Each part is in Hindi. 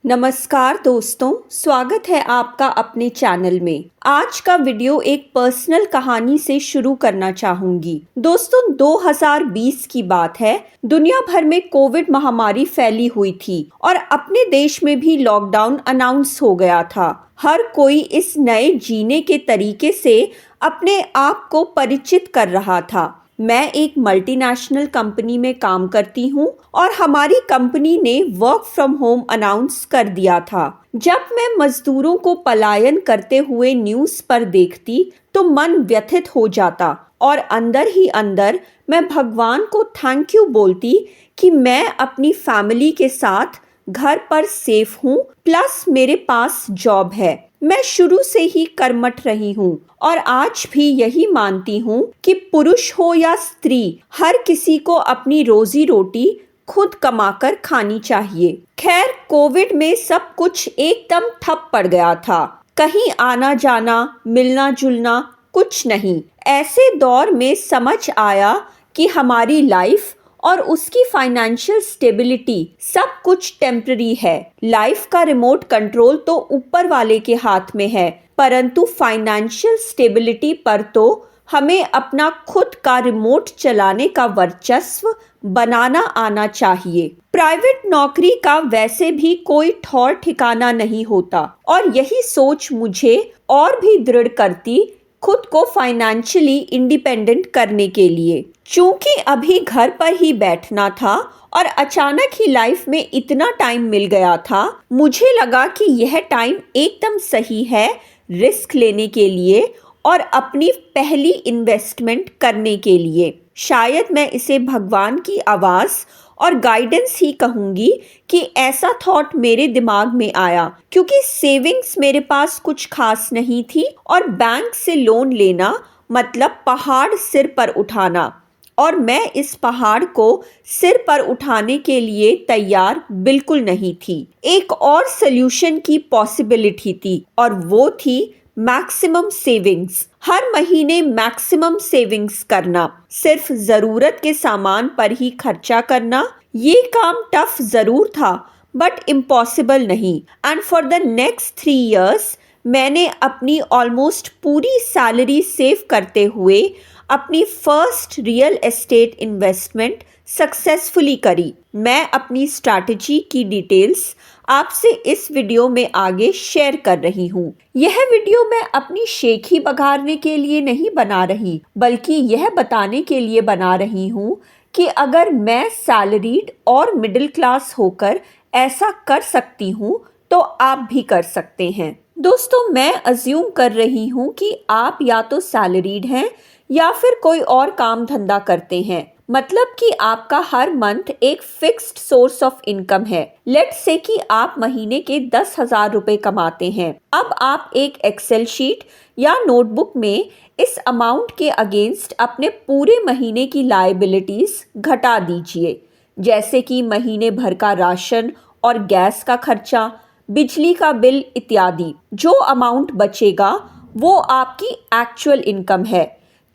नमस्कार दोस्तों, स्वागत है आपका अपने चैनल में। आज का वीडियो एक पर्सनल कहानी से शुरू करना चाहूंगी। दोस्तों 2020 की बात है। दुनिया भर में कोविड महामारी फैली हुई थी और अपने देश में भी लॉकडाउन अनाउंस हो गया था। हर कोई इस नए जीने के तरीके से अपने आप को परिचित कर रहा था। मैं एक मल्टीनेशनल कंपनी में काम करती हूँ और हमारी कंपनी ने वर्क फ्रॉम होम अनाउंस कर दिया था। जब मैं मजदूरों को पलायन करते हुए न्यूज़ पर देखती तो मन व्यथित हो जाता और अंदर ही अंदर मैं भगवान को थैंक यू बोलती कि मैं अपनी फैमिली के साथ घर पर सेफ हूँ, प्लस मेरे पास जॉब है। मैं शुरू से ही कर्मठ रही हूँ और आज भी यही मानती हूँ कि पुरुष हो या स्त्री, हर किसी को अपनी रोजी रोटी खुद कमाकर खानी चाहिए। खैर, कोविड में सब कुछ एकदम ठप पड़ गया था। कहीं आना जाना, मिलना जुलना कुछ नहीं। ऐसे दौर में समझ आया कि हमारी लाइफ और उसकी फाइनेंशियल स्टेबिलिटी सब कुछ टेम्पररी है। लाइफ का रिमोट कंट्रोल तो ऊपर वाले के हाथ में है, परंतु फाइनेंशियल स्टेबिलिटी पर तो हमें अपना खुद का रिमोट चलाने का वर्चस्व बनाना आना चाहिए। प्राइवेट नौकरी का वैसे भी कोई ठौर ठिकाना नहीं होता और यही सोच मुझे और भी दृढ़ करती खुद को फाइनेंशियली इंडिपेंडेंट करने के लिए। चूंकि अभी घर पर ही बैठना था और अचानक ही लाइफ में इतना टाइम मिल गया था, मुझे लगा कि यह टाइम एकदम सही है रिस्क लेने के लिए और अपनी पहली इन्वेस्टमेंट करने के लिए। शायद मैं इसे भगवान की आवाज़ और गाइडेंस ही कहूँगी कि ऐसा थॉट मेरे दिमाग में आया क्योंकि सेविंग्स मेरे पास कुछ खास नहीं थी और बैंक से लोन लेना मतलब पहाड़ सिर पर उठाना, और मैं इस पहाड़ को सिर पर उठाने के लिए तैयार बिल्कुल नहीं थी। एक और सल्यूशन की पॉसिबिलिटी थी और वो थी मैक्सिमम सेविंग्स। हर महीने मैक्सिमम सेविंग्स करना, सिर्फ जरूरत के सामान पर ही खर्चा करना। ये काम टफ जरूर था बट इम्पॉसिबल नहीं। And for the next 3 years मैंने अपनी ऑलमोस्ट पूरी सैलरी सेव करते हुए अपनी first real estate investment successfully करी। मैं अपनी स्ट्रैटेजी की डिटेल्स आपसे इस वीडियो में आगे शेयर कर रही हूँ। यह वीडियो मैं अपनी शेखी बघारने के लिए नहीं बना रही, बल्कि यह बताने के लिए बना रही हूँ कि अगर मैं सैलरीड और मिडिल क्लास होकर ऐसा कर सकती हूँ तो आप भी कर सकते हैं। दोस्तों, मैं अज्यूम कर रही हूँ कि आप या तो सैलरीड हैं या फिर कोई और काम धंधा करते हैं, मतलब कि आपका हर मंथ एक फिक्स्ड सोर्स ऑफ इनकम है। लेट्स से कि आप महीने के 10,000 रुपए कमाते हैं। अब आप एक एक्सेल शीट या नोटबुक में इस अमाउंट के अगेंस्ट अपने पूरे महीने की लायबिलिटीज घटा दीजिए, जैसे कि महीने भर का राशन और गैस का खर्चा, बिजली का बिल इत्यादि। जो अमाउंट बचेगा वो आपकी एक्चुअल इनकम है।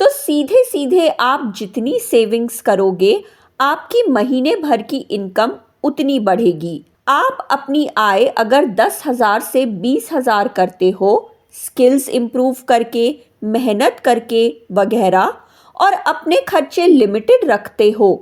तो सीधे सीधे आप जितनी सेविंग्स करोगे, आपकी महीने भर की इनकम उतनी बढ़ेगी। आप अपनी आय अगर 10,000 से 20,000 करते हो, स्किल्स इंप्रूव करके, मेहनत करके वगैरह, और अपने खर्चे लिमिटेड रखते हो,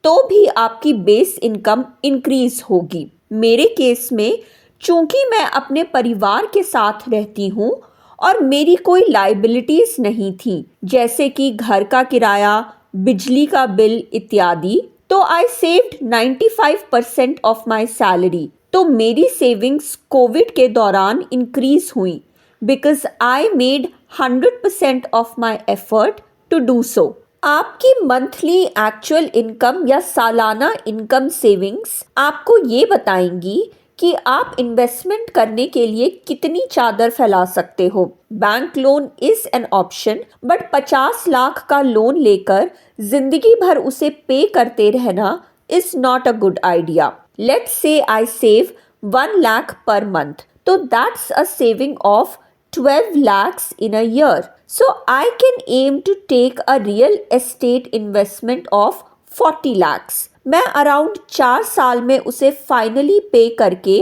तो भी आपकी बेस इनकम इंक्रीज होगी। मेरे केस में चूंकि मैं अपने परिवार के साथ रहती हूँ और मेरी कोई लायबिलिटीज नहीं थी, जैसे कि घर का किराया, बिजली का बिल इत्यादि, तो I saved 95% of my salary. तो मेरी सेविंग्स कोविड के दौरान इंक्रीज हुई because I made 100% of my effort to do so. आपकी मंथली एक्चुअल इनकम या सालाना इनकम सेविंग्स आपको ये बताएंगी कि आप इन्वेस्टमेंट करने के लिए कितनी चादर फैला सकते हो। Bank loan is an option, but 50 lakh का लोन लेकर जिंदगी भर उसे पे करते रहना is not a good idea. Let's say I save 1 lakh पर मंथ, तो that's a saving of 12 lakhs in a year. So I can aim to take a real estate investment of 40 lakhs. मैं अराउंड 4 साल में उसे फाइनली पे करके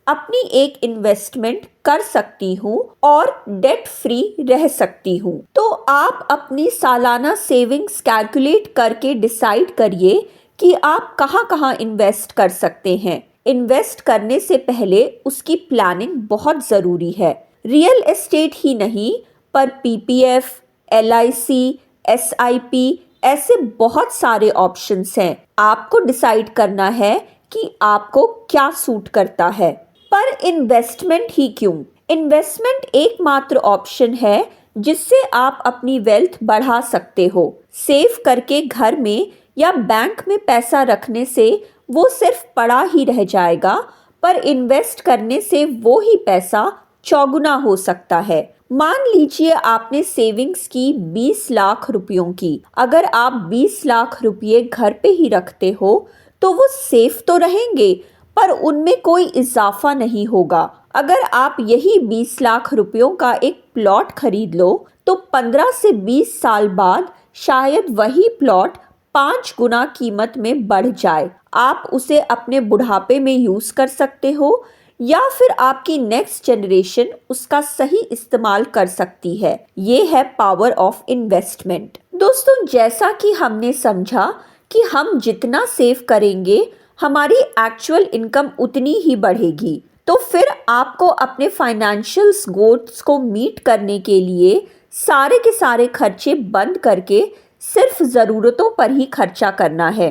अपनी एक इन्वेस्टमेंट कर सकती हूँ और डेट फ्री रह सकती हूँ। तो आप अपनी सालाना सेविंग्स कैलकुलेट करके डिसाइड करिए कि आप कहाँ कहाँ इन्वेस्ट कर सकते हैं। इन्वेस्ट करने से पहले उसकी प्लानिंग बहुत ज़रूरी है। रियल एस्टेट ही नहीं पर पीपीएफ, एलआईसी, एसआईपी ऐसे बहुत सारे ऑप्शंस हैं। आपको डिसाइड करना है कि आपको क्या सूट करता है। पर इन्वेस्टमेंट ही क्यों? इन्वेस्टमेंट एकमात्र ऑप्शन है जिससे आप अपनी वेल्थ बढ़ा सकते हो। सेव करके घर में या बैंक में पैसा रखने से वो सिर्फ पड़ा ही रह जाएगा, पर इन्वेस्ट करने से वो ही पैसा चौगुना हो सकता है। मान लीजिए आपने सेविंग्स की 20 लाख रुपयों की। अगर आप 20 लाख रुपये घर पे ही रखते हो तो वो सेफ तो रहेंगे, पर उनमें कोई इजाफा नहीं होगा। अगर आप यही 20 लाख रुपयों का एक प्लॉट खरीद लो तो 15 से 20 साल बाद शायद वही प्लॉट 5 गुना कीमत में बढ़ जाए। आप उसे अपने बुढ़ापे में यूज कर सकते हो या फिर आपकी नेक्स्ट जनरेशन उसका सही इस्तेमाल कर सकती है। ये है पावर ऑफ इन्वेस्टमेंट। दोस्तों, जैसा कि हमने समझा कि हम जितना सेव करेंगे हमारी एक्चुअल इनकम उतनी ही बढ़ेगी। तो फिर आपको अपने फाइनेंशियल गोल्स को मीट करने के लिए सारे के सारे खर्चे बंद करके सिर्फ ज़रूरतों पर ही खर्चा करना है।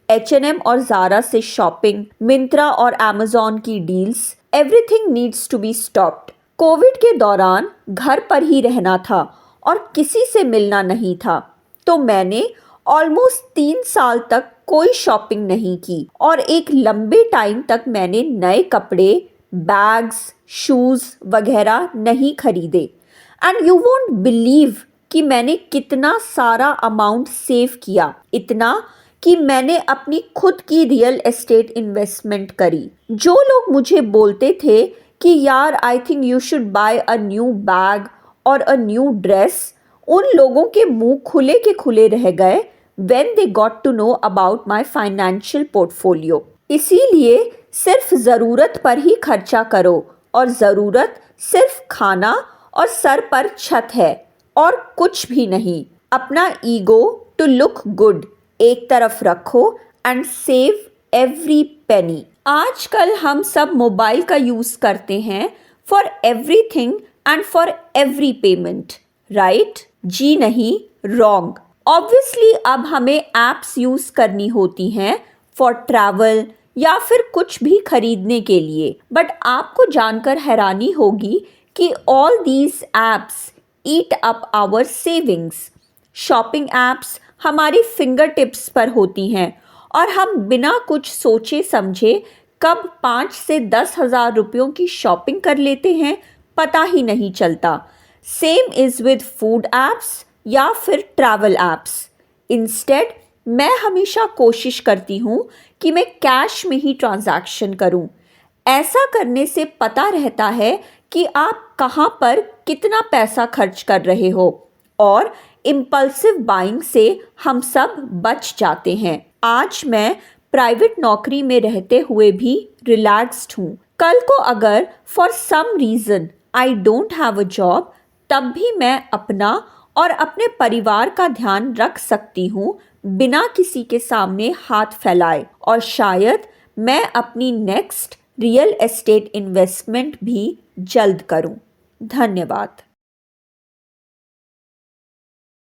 H&M और ज़ारा से शॉपिंग, मिंत्रा और Amazon की deals, everything needs to be stopped. Covid के दौरान घर पर ही रहना था और किसी से मिलना नहीं था, तो मैंने ऑलमोस्ट 3 साल तक कोई शॉपिंग नहीं की और एक लंबे टाइम तक मैंने नए कपड़े, बैग्स, शूज़ वगैरह नहीं खरीदे। एंड यू वोंट बिलीव कि मैंने कितना सारा अमाउंट सेव किया, इतना कि मैंने अपनी खुद की रियल एस्टेट इन्वेस्टमेंट करी। जो लोग मुझे बोलते थे कि यार I think you should buy a new bag और अ न्यू ड्रेस, उन लोगों के मुंह खुले के खुले रह गए when they got to know about my financial portfolio. इसीलिए सिर्फ ज़रूरत पर ही खर्चा करो और ज़रूरत सिर्फ खाना और सर पर छत है और कुछ भी नहीं। अपना ईगो टू लुक गुड एक तरफ रखो एंड सेव एवरी पेनी। आजकल हम सब मोबाइल का यूज करते हैं for everything and for every payment, right? जी नहीं, रॉन्ग। ऑब्वियसली अब हमें एप्स यूज करनी होती हैं फॉर ट्रैवल या फिर कुछ भी खरीदने के लिए, बट आपको जानकर हैरानी होगी कि all these apps eat up our savings. Shopping apps हमारी फिंगर टिप्स पर होती हैं और हम बिना कुछ सोचे समझे कब 5 से 10 हज़ार रुपयों की शॉपिंग कर लेते हैं, पता ही नहीं चलता। Same is with food apps या फिर ट्रैवल एप्स। इंस्टेड मैं हमेशा कोशिश करती हूँ कि मैं कैश में ही ट्रांजैक्शन करूँ। ऐसा करने से पता रहता है कि आप कहाँ पर कितना पैसा खर्च कर रहे हो और इम्पल्सिव बाइंग से हम सब बच जाते हैं। आज मैं प्राइवेट नौकरी में रहते हुए भी रिलैक्स्ड हूँ। कल को अगर for some reason I don't have a job, तब भी मैं अपना और अपने परिवार का ध्यान रख सकती हूँ बिना किसी के सामने हाथ फैलाए, और शायद मैं अपनी नेक्स्ट रियल एस्टेट इन्वेस्टमेंट भी जल्द करूँ। धन्यवाद।